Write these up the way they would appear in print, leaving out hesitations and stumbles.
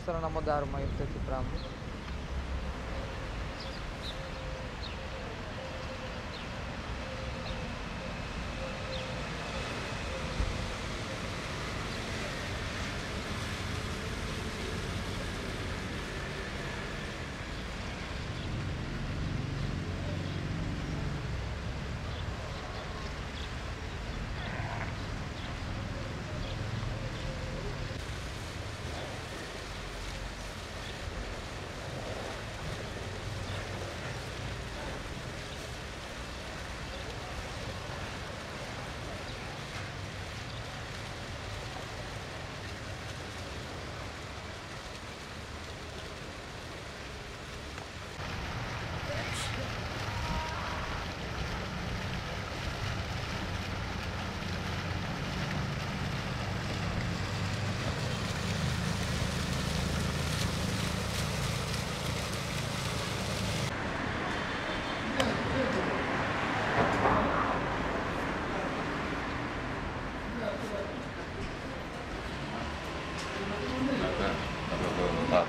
θέλω να μοντάρουμε για τέτοιο πράγμα.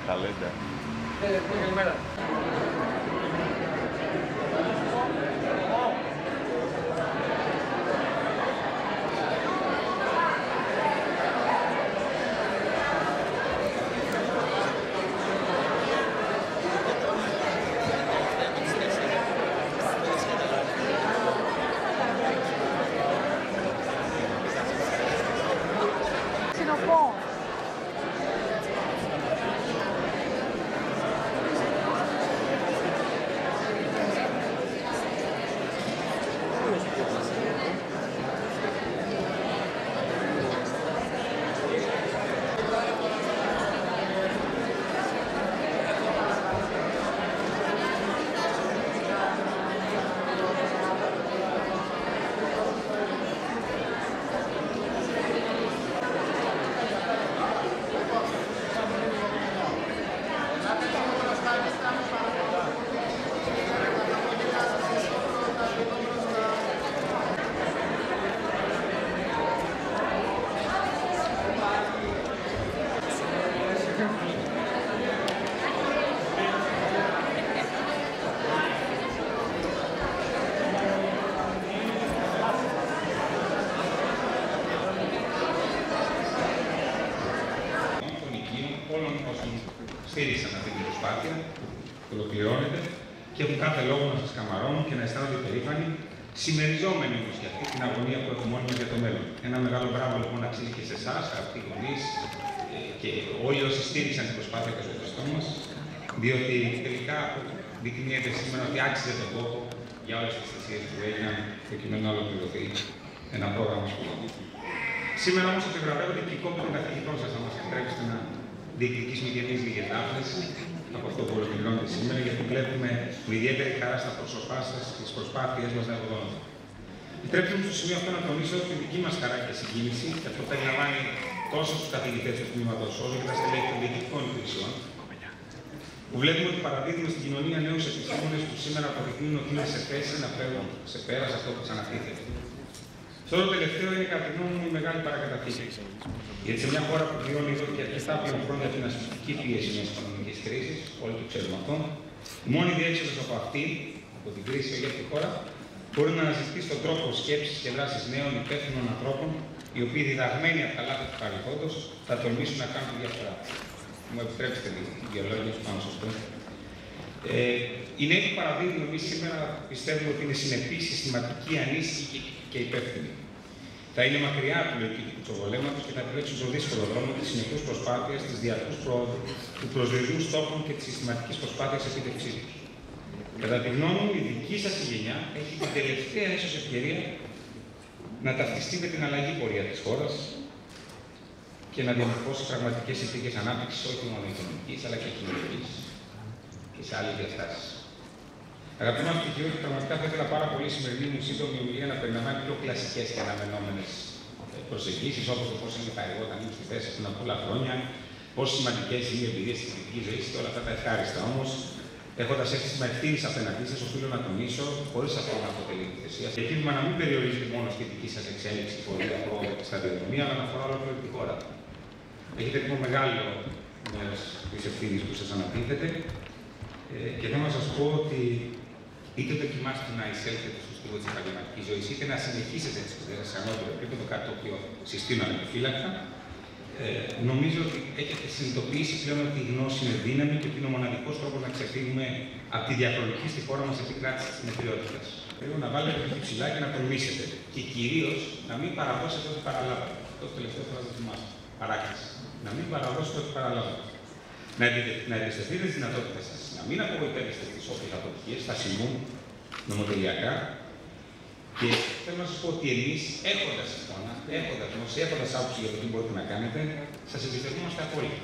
Καλέντα. Καλημέρα. Όλων όσων στήριξαν αυτή την προσπάθεια, ολοκληρώνεται και έχουν κάθε λόγο να σας καμαρώνουν και να αισθάνονται περήφανοι, συμμεριζόμενοι όμως και αυτή την αγωνία που έχουμε όλοι μας για το μέλλον. Ένα μεγάλο μπράβο λοιπόν να αξίζει και σε εσάς, αγαπητοί γονείς, και όλοι όσοι στήριξαν την προσπάθεια και στο τεστό μας, διότι τελικά δεικνύεται σήμερα ότι άξιζε τον κόπο για όλες τις θυσίες που έγιναν προκειμένου να ολοκληρωθεί ένα πρόγραμμα σπουδών. Σήμερα όμως επιγραφεύονται και οι κόποι των καθηγητών σας, να μας επιτρέψετε να διεκδικήσουμε και εμείς λίγες δάφνες από αυτό που ολοκληρώνεται σήμερα, γιατί βλέπουμε με ιδιαίτερη χαρά στα πρόσωπά σας τις προσπάθειές μας να ευωδώνονται. Επιτρέψτε μου στο σημείο αυτό να τονίσω τη δική μας χαρά και συγκίνηση, και αυτό περιλαμβάνει τόσο στους καθηγητές του τμήματος όσο και τα στελέχη των διοικητικών υπηρεσιών, που βλέπουμε ότι παραδίδουμε στην κοινωνία νέους επιστήμονες που σήμερα αποδεικνύουν ότι είναι σε θέση να φέρουν σε πέρας αυτό που τους ανατίθεται. Αυτό το τελευταίο είναι κατά τη γνώμη μου η μεγάλη παρακαταθήκη. Γιατί σε μια χώρα που βιώνει εδώ και αρκετά πλέον χρόνια την ασφυκτική πίεση μιας οικονομικής κρίσης, όλοι το ξέρουμε αυτό, η μόνη διέξοδος από αυτή, από την κρίση για τη χώρα, μπορεί να αναζητήσει τον τρόπο σκέψης και δράσης νέων υπεύθυνων ανθρώπων, οι οποίοι διδαγμένοι από τα λάθη του παρελθόντος θα τολμήσουν να κάνουν τη διαφορά. Μου επιτρέψετε δύο λόγια πάνω σε αυτό. Οι νέοι που παραδίδουμε εμείς σήμερα πιστεύουμε ότι είναι συνεπείς, συστηματικοί, ανήσυχοι και υπεύθυνοι. Θα είναι μακριά από τη λογική του κουτσοβολέματος και θα επιλέξουν τον δύσκολο δρόμο της συνεχούς προσπάθειας, της διαρκούς πρόοδου, του προσδιορισμού στόχων και της συστηματικής προσπάθειας επίτευξής τους. Κατά τη γνώμη μου, η δική σας γενιά έχει την τελευταία ίσως ευκαιρία να ταυτιστεί με την αλλαγή πορεία της χώρας και να διαμορφώσει πραγματικές συνθήκες ανάπτυξης, όχι μόνο οικονομικής, αλλά και κοινωνικής και σε άλλες διαστάσεις. Αγαπητοί μας πτυχιούχοι, πραγματικά θα ήθελα πάρα πολύ η σημερινή μου σύντομη ομιλία να περιλαμβάνει πιο κλασικές και αναμενόμενες προσεγγίσεις, όπως το πώς είναι τα εγώ όταν ήμουν στη θέση πριν από πολλά χρόνια, πόσο σημαντικές είναι οι εμπειρίες της κοινωνικής ζωής και όλα αυτά τα ευχάριστα. Όμως, έχοντας αίσθημα ευθύνης απέναντί σας, οφείλω να τονίσω, χωρίς αυτό να αποτελεί τη θυσία, και εκείνη να μην περιορίζεται μόνο στη δική σας εξέλιξη, πορεία, πρόοδο και σταδιοδρομία, αλλά να αφορά ολόκληρη τη χώρα. Έχετε λοιπόν μέρος της ευθύνης που σας ανατίθεται. Και θέλω να σας πω ότι είτε δοκιμάστε να εισέλθετε στο στίβο της επαγγελματικής ζωής, είτε να συνεχίσετε τις σπουδές σε ανώτερο επίπεδο, κάτι το οποίο συστήνω ανεπιφύλακτα, νομίζω ότι έχετε συνειδητοποιήσει πλέον ότι η γνώση είναι δύναμη και ότι είναι ο μοναδικός τρόπος να ξεφύγουμε από τη διαχρονική στη χώρα μας επικράτηση της νεκριότητας. Πρέπει να βάλετε το ψηλά και να τολμήσετε. Και κυρίως να μην παραδώσετε ό,τι παραλάβατε. Αυτό το τελευταίο θα το θυμάστε. Παράκληση. Να μην παραδώσετε ό,τι παραλάβατε. Να εμπιστευτείτε τις δυνατότητες σας. Να μην απογοητεύεστε τις όποιες αποτυχίες, θα συμβούν νομοτελειακά. Και θέλω να σας πω ότι εμείς, έχοντας εικόνα, έχοντας γνώση, έχοντας άποψη για το τι μπορείτε να κάνετε, σας εμπιστευόμαστε απόλυτα.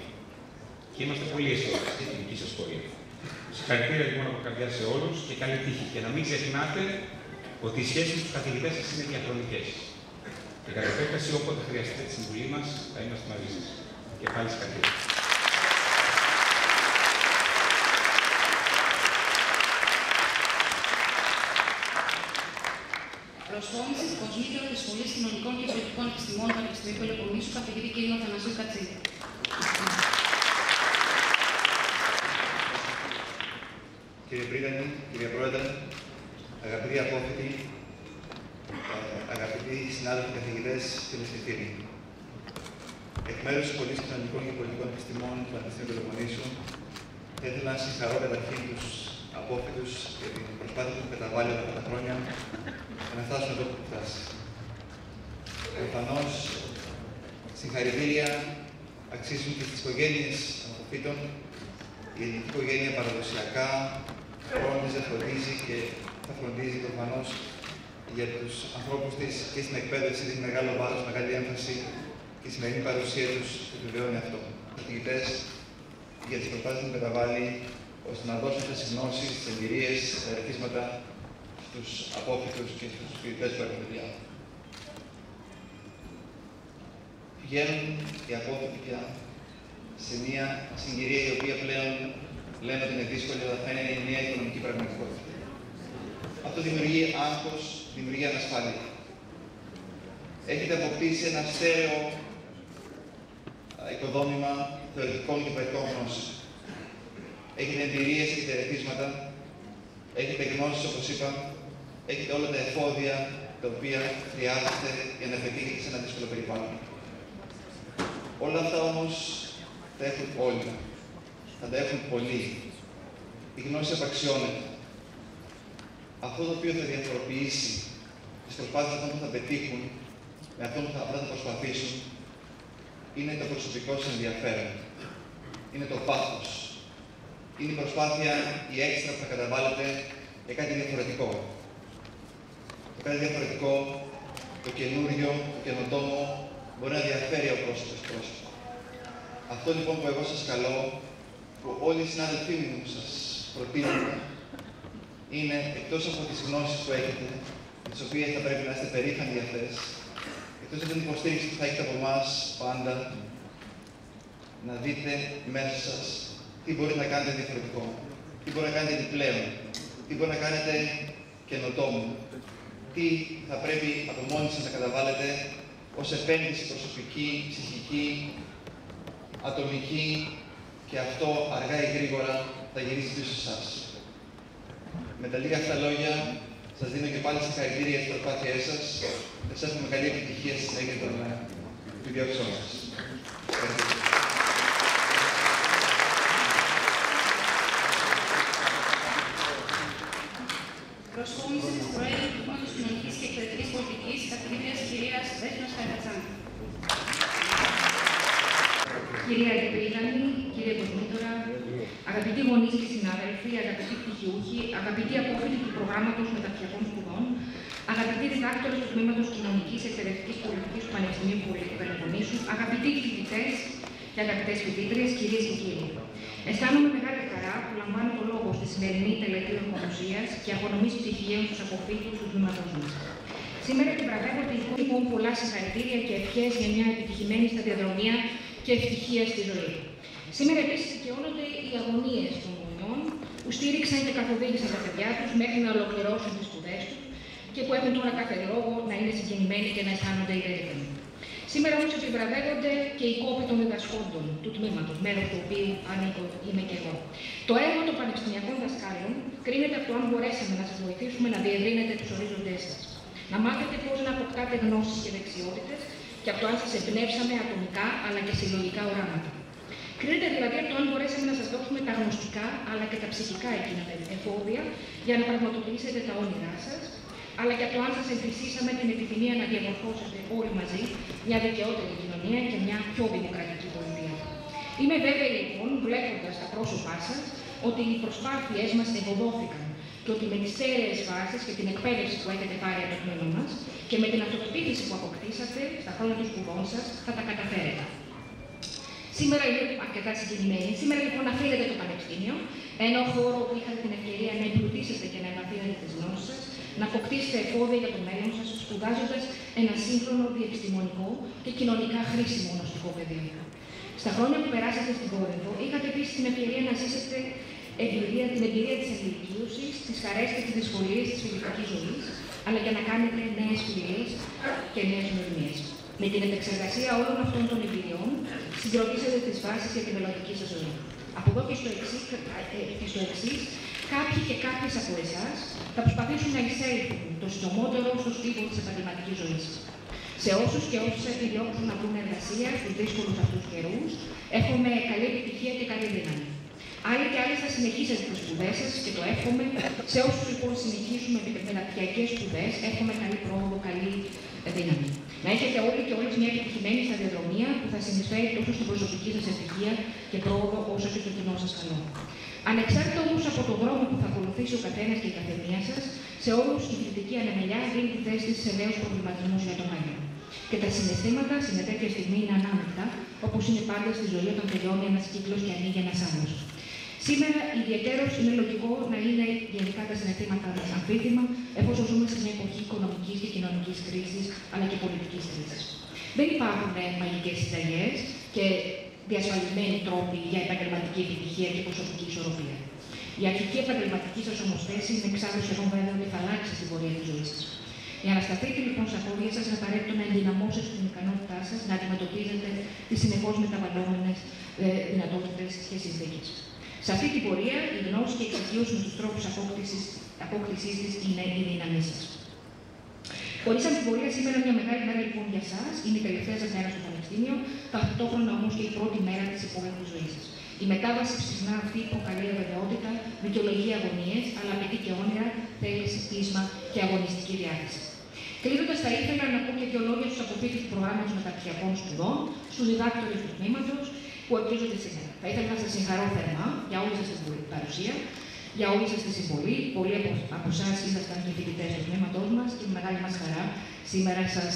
Και είμαστε πολύ αισιόδοξοι για την δική σας πορεία. Συγχαρητήρια λοιπόν από καρδιά σε όλους και καλή τύχη. Και να μην ξεχνάτε ότι οι σχέσεις με τους καθηγητές σας είναι διαχρονικές. Και κατά επέκταση, όποτε χρειαστείτε τη συμβουλή μας, θα είμαστε μαζί σας. Και πάλι συγχαρητήρια. Προσφώνηση του Κοσμήτωρο της Σχολής Κοινωνικών και Πολιτικών Επιστημών του Πανεπιστημίου Πελοποννήσου, καθηγητή κ. Αθανασίου Κατσίδη. Κύριε Πρίτανη, κύριε Πρόεδρε, αγαπητοί απόφοιτοι, αγαπητοί συνάδελφοι καθηγητές, φίλες και φίλοι. Εκ μέρους της Σχολής Κοινωνικών και Πολιτικών Επιστημών του Πανεπιστημίου Πελοποννήσου, θα ήθελα να συγχαρώ καταρχήν τους απόφοιτους για την προσπάθεια που καταβάλει όλα αυτά τα χρόνια για να φτάσουν εδώ που έχουν φτάσει. Προφανώς, συγχαρητήρια αξίζουν και στις οικογένειες των αποφύτων. Η ελληνική οικογένεια παραδοσιακά φρόντιζε, φροντίζει και θα φροντίζει προφανώς για τους ανθρώπους της και στην εκπαίδευση, δίνει μεγάλο βάρος, μεγάλη έμφαση και η σημερινή παρουσία τους επιβεβαιώνει αυτό. Οι καθηγητές για τις προσπάθειες που καταβάλει ώστε να δώσουν τις γνώσεις, τις εμπειρίες, τα ερεθίσματα στους απόφοιτους και στους φοιτητές που έχουν παιδιά. Πηγαίνουν οι απόφοιτοι πια σε μια συγκυρία η οποία πλέον λέμε ότι είναι δύσκολη, αλλά θα είναι μια οικονομική πραγματικότητα. Αυτό δημιουργεί άγχος, δημιουργεί ανασφάλεια. Έχετε αποκτήσει ένα στέρεο οικοδόμημα θεωρητικών και πρακτικών γνώσεων. Έχετε εμπειρίες, έχετε ερεθίσματα, έχετε γνώσεις, όπως είπα, έχετε όλα τα εφόδια τα οποία χρειάζεστε για να πετύχετε σε ένα δύσκολο περιβάλλον. Όλα αυτά όμως τα έχουν όλοι. Θα τα έχουν πολλοί. Η γνώση απαξιώνεται. Αυτό το οποίο θα διαφοροποιήσει τις προσπάθειες αυτών που θα πετύχουν με αυτόν που θα προσπαθήσουν είναι το προσωπικό σας ενδιαφέρον. Είναι το πάθος. Είναι η προσπάθεια, η έξτρα που θα καταβάλλετε για κάτι διαφορετικό. Το κάτι διαφορετικό, το καινούριο, το καινοτόμο, μπορεί να διαφέρει ο πρόσωπος. Αυτό λοιπόν που εγώ σας καλώ, που όλοι οι συνάδελφοί μου σας προτείνουν, είναι εκτός από τις γνώσεις που έχετε, τις οποίες θα πρέπει να είστε περήφανοι για αυτές, εκτός από την υποστήριξη που θα έχετε από εμάς πάντα, να δείτε μέσα σας τι μπορείτε να κάνετε διαφορετικό, τι μπορείτε να κάνετε επιπλέον, τι μπορείτε να κάνετε καινοτόμο, τι θα πρέπει από μόνοι σας να καταβάλλετε ως επένδυση προσωπική, ψυχική, ατομική, και αυτό αργά ή γρήγορα θα γυρίσει πίσω σε εσάς. Με τα λίγα αυτά λόγια, σας δίνω και πάλι συγχαρητήρια για τις προσπάθειές σας. Σας εύχομαι καλή επιτυχία στη συνέχεια των επιδιώξεών σας. Προσφώνηση της Προέδρου του Τμήματος Κοινωνικής και Εκπαιδευτικής Πολιτικής, καθηγήτριας κυρίας Δέσποινας Καρακατσάνη. Κυρία Αντιπρίτανη, κύριε Κοσμήτωρα, αγαπητοί γονείς και συνάδελφοι, αγαπητοί πτυχιούχοι, αγαπητοί απόφοιτοι του προγράμματος μεταπτυχιακών σπουδών, αγαπητοί διδάκτορες του Τμήματος Κοινωνικής και Εκπαιδευτικής Πολιτικής του Πανεπιστημίου Πελοποννήσου, αγαπητοί φοιτητές και αγαπητές φοιτήτριες, κυρίες και κύριοι. Αισθάνομαι μεγάλη χαρά που λαμβάνω το λόγο στη σημερινή τελετή ορθογνωσίας και απονομής πτυχίων στους αποφύτους του τμήματός μας. Σήμερα επιβραβεύω την λοιπόν πολλά συγχαρητήρια και ευχές για μια επιτυχημένη σταδιοδρομία και ευτυχία στη ζωή. Σήμερα επίσης δικαιώνονται οι αγωνίες των γονιών που στήριξαν και καθοδήγησαν τα παιδιά τους μέχρι να ολοκληρώσουν τις σπουδές τους και που έχουν τώρα κάθε λόγο να είναι συγκινημένοι και να αισθάνονται υπερήφανοι. Σήμερα όμως επιβραβεύονται και οι κόποι των διδασκόντων του τμήματος, μέρος του οποίου ανήκω, είμαι και εγώ. Το έργο των πανεπιστημιακών δασκάλων κρίνεται από το αν μπορέσαμε να σας βοηθήσουμε να διευρύνετε τους ορίζοντές σας. Να μάθετε πώς να αποκτάτε γνώσεις και δεξιότητες και από το αν σας εμπνεύσαμε ατομικά αλλά και συλλογικά οράματα. Κρίνεται δηλαδή από το αν μπορέσαμε να σας δώσουμε τα γνωστικά αλλά και τα ψυχικά εκείνα εφόδια για να πραγματοποιήσετε τα όνειρά σας, αλλά και από το αν σας εμφυσίσαμε την επιθυμία να διαμορφώσετε όλοι μαζί μια δικαιότερη κοινωνία και μια πιο δημοκρατική πολιτεία. Είμαι βέβαιη λοιπόν, βλέποντας τα πρόσωπά σας, ότι οι προσπάθειές μας ευωδόθηκαν και ότι με τις στέρεες βάσεις και την εκπαίδευση που έχετε πάρει από το τμήμα μας και με την αυτοπεποίθηση που αποκτήσατε στα χρόνια των σπουδών σας, θα τα καταφέρετε. Σήμερα είμαι αρκετά συγκινημένη. Σήμερα λοιπόν αφήνετε το Πανεπιστήμιο, ένα χώρο που είχατε την ευκαιρία να εμπλουτίσετε και να εμβαθύνετε τις γνώσεις σας, να αποκτήσετε εφόδια για το μέλλον σας, σπουδάζοντας ένα σύγχρονο, διεπιστημονικό και κοινωνικά χρήσιμο γνωστικό πεδίο. Στα χρόνια που περάσατε στην Κόρινθο, είχατε επίσης την ευκαιρία να ζήσετε την εμπειρία της ενηλικίωσης, τις χαρές και τις δυσκολίες της φοιτητικής ζωής, αλλά και να κάνετε νέες φιλίες και νέες γνωριμίες. Με την επεξεργασία όλων αυτών των εμπειριών, συγκροτήσατε τις βάσεις για τη μελλοντική σας ζωή. Από εδώ και στο εξής, κάποιοι και κάποιες από εσάς θα προσπαθήσουν να εισέλθουν το συντομότερο στο στίβο της επαγγελματικής ζωής. Σε όσους και όσους επιδιώξουν να βρουν εργασία στους δύσκολους αυτούς καιρούς, εύχομαι καλή επιτυχία και καλή δύναμη. Άλλοι και άλλοι θα συνεχίσετε τις σπουδές σας και το εύχομαι. Σε όσους λοιπόν συνεχίσουμε με μεταπτυχιακές σπουδές, εύχομαι καλή πρόοδο, καλή δύναμη. Να έχετε όλοι και όλες μια επιτυχημένη σταδιοδρομία που θα συνεισφέρει τόσο στην προσωπική σας ευτυχία και πρόοδο, όσο και στο κοινό σας καλό. Ανεξάρτητα όμως από τον δρόμο που θα ακολουθήσει ο καθένας και η καθεμία σας, σε όλους η κριτική ανεμελιά δίνει τη θέση της σε νέους προβληματισμούς για το μέλλον. Και τα συναισθήματα σε τέτοια στιγμή είναι ανάμεικτα, όπως είναι πάντα στη ζωή όταν τελειώνει ένας κύκλος και ανοίγει ένας άλλος. Σήμερα, ιδιαιτέρως, είναι λογικό να είναι γενικά τα συναισθήματα μας αμφίθυμα, εφόσον ζούμε σε μια εποχή οικονομικής και κοινωνικής κρίσης, αλλά και πολιτικής κρίσης. Δεν υπάρχουν μαγικές συνταγές και διασφαλισμένοι τρόποι για επαγγελματική επιτυχία και προσωπική ισορροπία. Η αρχική επαγγελματική σας όμως θέση είναι εξάλλου σχεδόν βέβαια ότι θα αλλάξει στην πορεία της ζωής σας. Για να σταθείτε λοιπόν στα πόδια σας, είναι απαραίτητο να ενδυναμώσετε την ικανότητά σας να αντιμετωπίζετε τις συνεχώς μεταβαλλόμενες δυνατότητες και συνθήκες. Σε αυτή την πορεία, η γνώση και η εξοικείωση με τους τρόπους απόκτησής της είναι η δύναμή σας. Χωρίς αμφιβολία, σήμερα μια μεγάλη μέρα λοιπόν για εσάς, είναι η τελευταία σας μέρα στο Πανεπιστήμιο, ταυτόχρονα όμως και η πρώτη μέρα της επόμενης ζωής σας. Η μετάβαση ψυχνά αυτή προκαλεί αβεβαιότητα, δικαιολογεί αγωνίες, αλλά απαιτεί και όνειρα, θέληση, πείσμα και αγωνιστική διάθεση. Κλείνοντας, θα ήθελα να πω και δύο λόγια στους αποφύτους του προγράμματος μεταπτυχιακών σπουδών, στους διδάκτορες του τμήματος που εκπλήσονται σήμερα. Θα ήθελα να σας συγχαρώ θερμά για όλη σας την παρουσία, για όλη σας τη συμβολή. Πολλοί από εσάς ήσασταν και φοιτητές του τμήματός μας και με μεγάλη μας χαρά σήμερα σας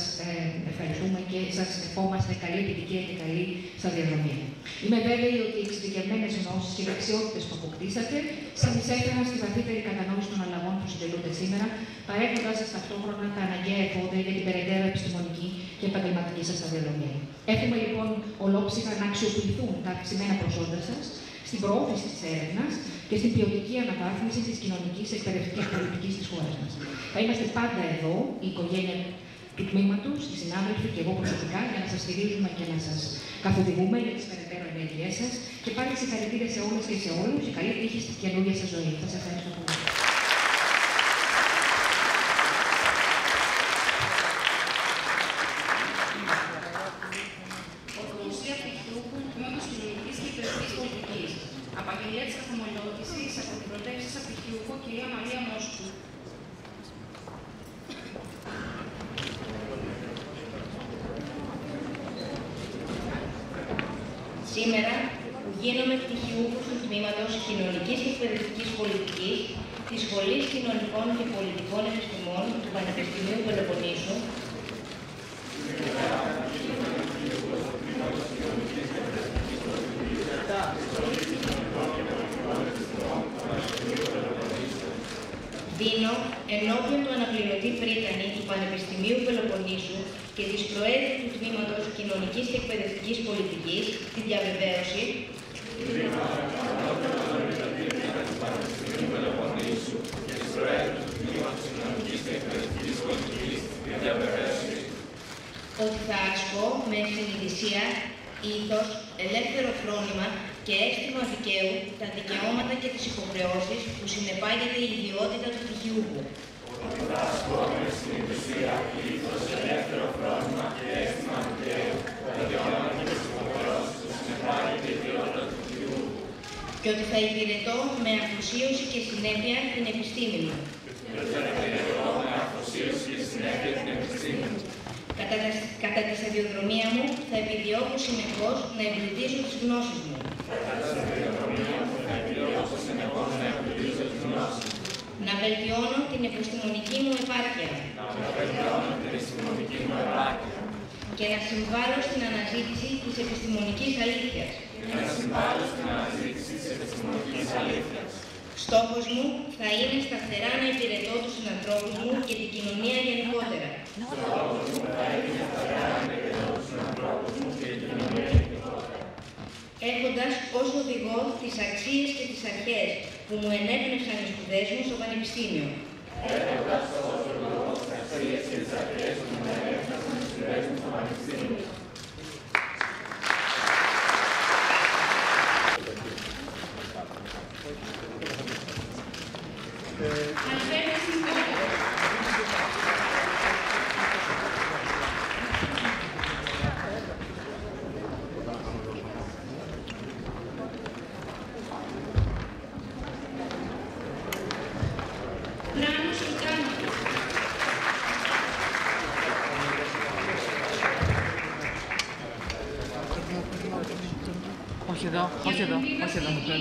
ευχαριστούμε και σας ευχόμαστε καλή επιτυχία και καλή σταδιοδρομία. Είμαι βέβαιη ότι οι εξειδικευμένες γνώσεις και δεξιότητες που αποκτήσατε συνεισέφεραν στη βαθύτερη κατανόηση των αλλαγών που συντελούνται σήμερα, παρέχοντας σας ταυτόχρονα τα αναγκαία εφόδια για την περαιτέρω επιστημονική και επαγγελματική σας σταδιοδρομία. Εύχομαι λοιπόν ολόψυχα να αξιοποιηθούν τα αυξημένα προσόντα σας στην προώθηση της έρευνας και στην ποιοτική αναβάθμιση της κοινωνικής εκπαιδευτικής πολιτικής της χώρας μας. Θα είμαστε πάντα εδώ, η οικογένεια του τμήματος, οι συνάδελφοι και εγώ προσωπικά, για να σας στηρίζουμε και να σας καθοδηγούμε για τις περαιτέρω ενέργειές σας. Και πάλι συγχαρητήρια σε όλες και σε όλους και καλή τύχη στη καινούργια σας ζωή. Σας ευχαριστώ πολύ. Ορθοδοσία πτυχιούχου τμήματος κοινωνικής και εκπαιδευτικής πολιτικής. Απαγγελία της καθομολόγησης από την πρωτεύουσα πτυχιούχο κυρία Μαρία Μόσκου. Σήμερα γίνομαι πτυχιούχος του τμήματος Κοινωνικής και Εκπαιδευτικής Πολιτικής της Σχολής Κοινωνικών και Πολιτικών Επιστημών του Πανεπιστημίου Πελοποννήσου. Δίνω ενώπιον του αναπληρωτή πρίτανη του Πανεπιστημίου Πελοποννήσου και της Προέδρου του Τμήματος Κοινωνικής και Εκπαιδευτικής Πολιτικής τη διαβεβαίωση ότι θα ασκώ με συνειδησία, ήθος, ελεύθερο φρόνημα και αίσθημα δικαίου τα δικαιώματα και τις υποχρεώσεις που συνεπάγεται η ιδιότητα του πτυχιούχου. Ότι θα ασκώ με συνειδησία, ήθος, ελεύθερο φρόνημα και αίσθημα δικαίου τα δικαιώματα και τις υποχρεώσεις που συνεπάγεται η ιδιότητα του πτυχιούχου. Και ότι θα υπηρετώ με αφοσίωση και συνέπεια την επιστήμη μου. Κατά τη σταδιοδρομία μου θα επιδιώκω συνεχώς να εμπλουτίσω τις γνώσεις μου. Να βελτιώνω την επιστημονική μου επάρκεια. Και να συμβάλλω στην αναζήτηση της επιστημονικής αλήθειας. Στόχος μου θα είναι σταθερά να υπηρετώ τους συνανθρώπους μου και την κοινωνία γενικότερα. Έχοντας ως οδηγό τις αξίες και τις αρχές που μου ενέπνευσαν οι σπουδές μου στο Πανεπιστήμιο. Όχι εδώ, όχι εδώ, όχι εδώ.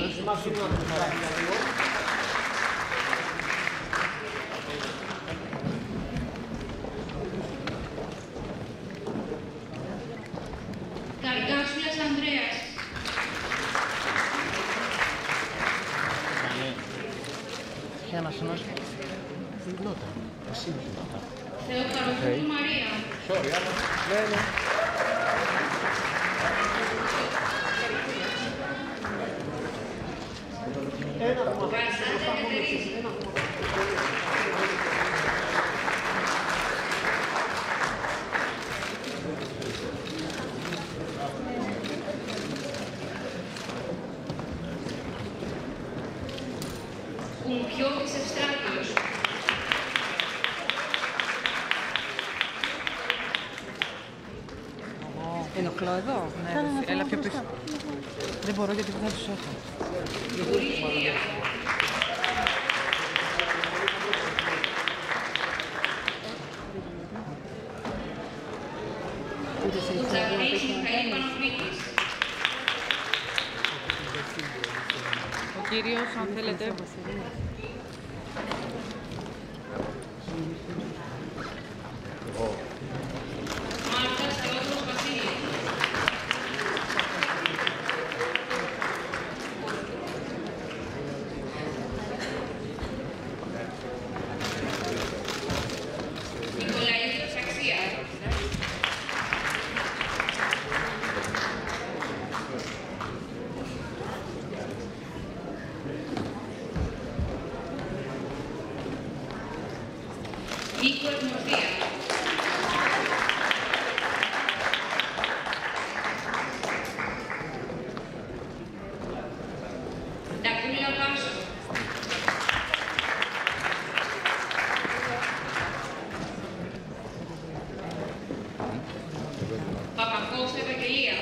Καρκάσουλας Ανδρέας. Για να συνώσει. Θεοχαροπούλου Μαρία. Βασάντα Κατερίνα. Κουμπιώδης Ευστράτιος. Ενοχλώ εδώ. Ναι, έλα πιο πίσω. Δεν μπορώ γιατί δεν θα τους έχω. Κουρίλια. Κουτσαβρής Μιχαήλ Πανοφίτης. Ο κύριος, αν θέλετε. Μάρτας Θεόδωρος Βασίλης. Νικολαίδης Αξία. Νίκο Ερμοδία. Ντακούλα Βάσο. Παπακώστα Ευαγγελία.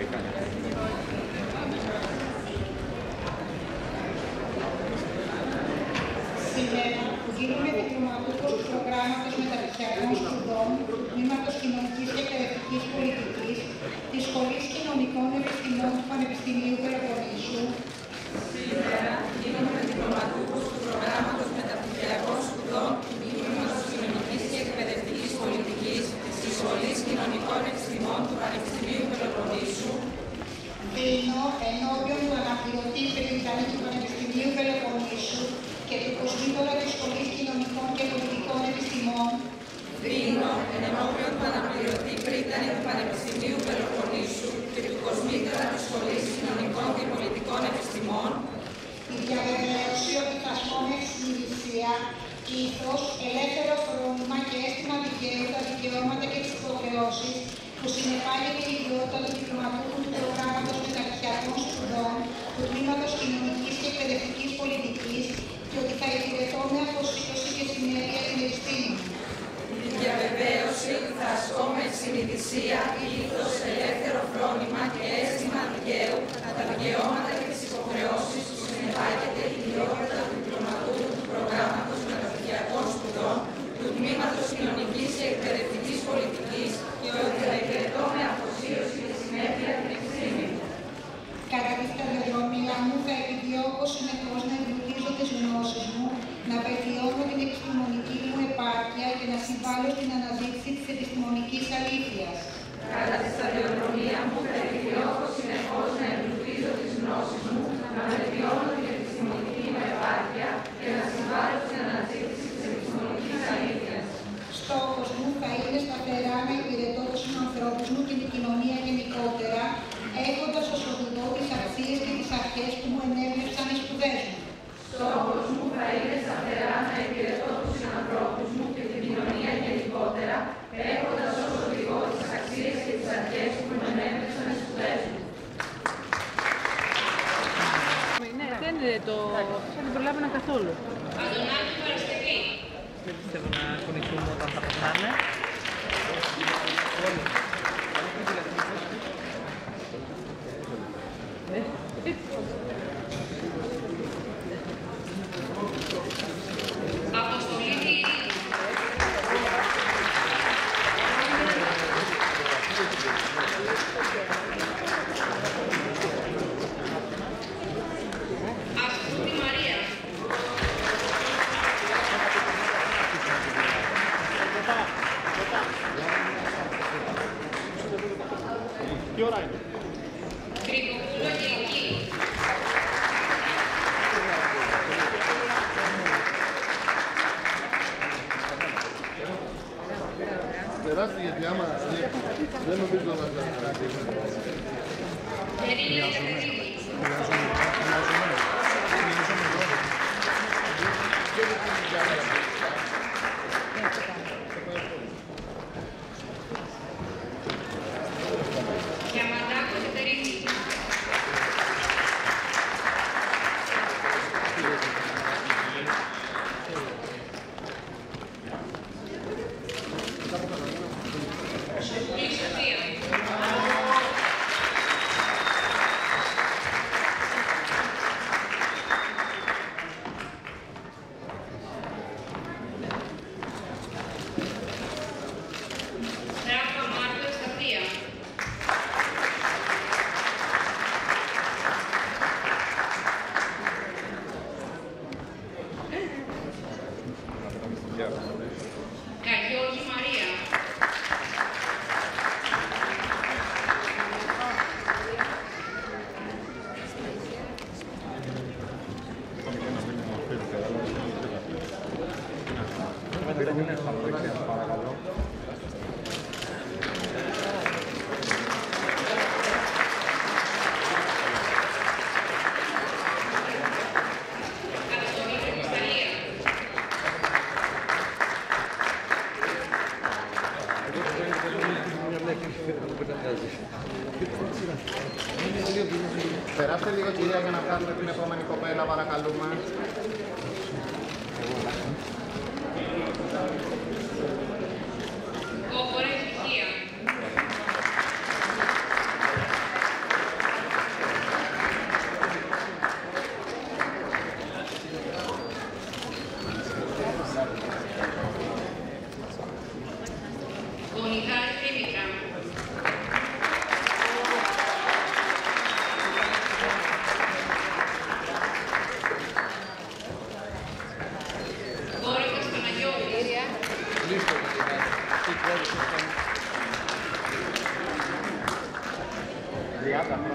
έκανε. Σήμερα δίνουμε διπλωματούχος του προγράμματος μεταπτυχιακών σπουδών του Τμήματος Κοινωνικής και Εκπαιδευτικής Πολιτικής της Σχολής Κοινωνικών Επιστημών του Πανεπιστημίου Πελοποννήσου. Σήμερα δίνουμε διπλωματούχος του προγράμματος μεταπτυχιακών σπουδών του Τμήματος Κοινωνικής και Εκπαιδευτικής Πολιτικής της Σχολής Κοινωνικών Επιστημών του Πανεπιστημίου Πελοποννήσου. Δίνω ενώπιον του αναπληρωτή πριτανή του Πανεπιστημίου Πελοποννήσου και του κοσμήτωρα της Σχολής Κοινωνικών και Πολιτικών Επιστημών. Δίνω ενώπιον του αναπληρωτή πριτανή του Πανεπιστημίου Πελοποννήσου και του κοσμήτωρα της Σχολής Κοινωνικών και Πολιτικών Επιστημών. Η διαβεβαίωση ότι θα ασκώ με συνειδησία, ήθος, ελεύθερο φρόνημα και αίσθημα δικαίου τα δικαιώματα και τις υποχρεώσεις που συνεπάγεται η ιδιότητα του διπλωματούχου του προγράμματος μεταπτυχιακών σπουδών του Τμήματος Κοινωνικής και Εκπαιδευτικής Πολιτικής και ότι θα υπηρετώ με αφοσίωση και συνέπεια την επιστήμη μου. Η διαβεβαίωση ότι θα ασκώ με συνειδησία, ήθος, ελεύθερο φρόνημα και αίσθημα δικαίου τα δικαιώματα και τις υποχρεώσεις που συνεπάγεται η ιδιότητα του διπλωματούχου του προγράμματος μεταπτυχιακών σπουδών του Τμήματος Κοινωνικής και Εκπαιδευτικής Πολιτικής και ότι θα υπηρετώ με αφοσίωση και συνέπεια την επιστήμη μου. Κατά τη σταδιοδρομία μου θα επιδιώκω συνεχώς να εμπλουτίζω τις γνώσεις μου, να βελτιώνω την επιστημονική μου επάρκεια και να συμβάλλω στην αναδείξη της επιστημονικής αλήθειας. Κατά τη σταδιοδρομία μου θα επιδιώκω συνεχώς να εμπλουτίζω τις γνώσεις μου, να βελτιώνω την επιστημονική μου επάρκεια και να συμβάλλω στην αναδείξη της επιστημονικής αλήθειας. Στόχος μου θα είναι σταθερά να υπηρετώ τους ανθρώπους μου και την κοινωνία γενικότερα, έχοντας ως οδηγό τις αξίες και τις αρχές που μου ενέπνευσαν οι σπουδές μου. Στόχος μου θα είναι σταθερά να υπηρετώ τους ανθρώπους μου και την κοινωνία γενικότερα, έχοντας ως οδηγό τις αξίες και τις αρχές που μου ενέπνευσαν οι σπουδές μου. Ναι, δεν προλάβαινα καθόλου. Αντωνάκη Παρασκευή. Δεν πιστεύω να κουνηθούμε όταν θα περνάνε. Αποστολή Τήρη. Ασκούτη Μαρία. Τι ώρα είναι? Κρυκοπούλου Αγγελική. Περάστε γιατί άμα δεν νομίζω να τα Ειρήνη Κατερίνη. Διαμαντάκο Κατερίνη. Σοφούλη Σοφία. Ράφα Μάρκο Ευσταθία. Καγιώργη Μαρία. Καταστολή Κρυσταλλία. Περάστε λίγο κυρία για να βγάλουμε την επόμενη κοπέλα, παρακαλούμε. Κόφορα Ευτυχία. Maria.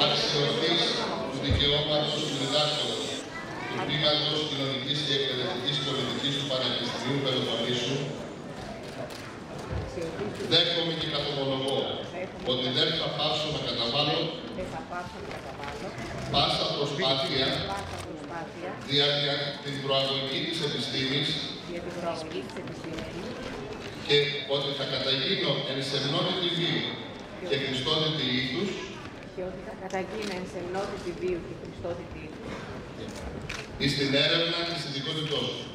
αξιωτής του δικαιώματος του διδάσκοντος του Τμήματος Κοινωνικής και Εκπαιδευτικής Πολιτικής του Πανεπιστημίου Πελοποννήσου, δέχομαι και καθομολογώ ότι δεν θα πάψω να καταβάλω πάσα προσπάθεια δια την προαγωγή της επιστήμης και ότι θα καταγίνω εν σεμνότητη βίου και χριστότητη ήθους εις την έρευνα της ειδικότητός μου.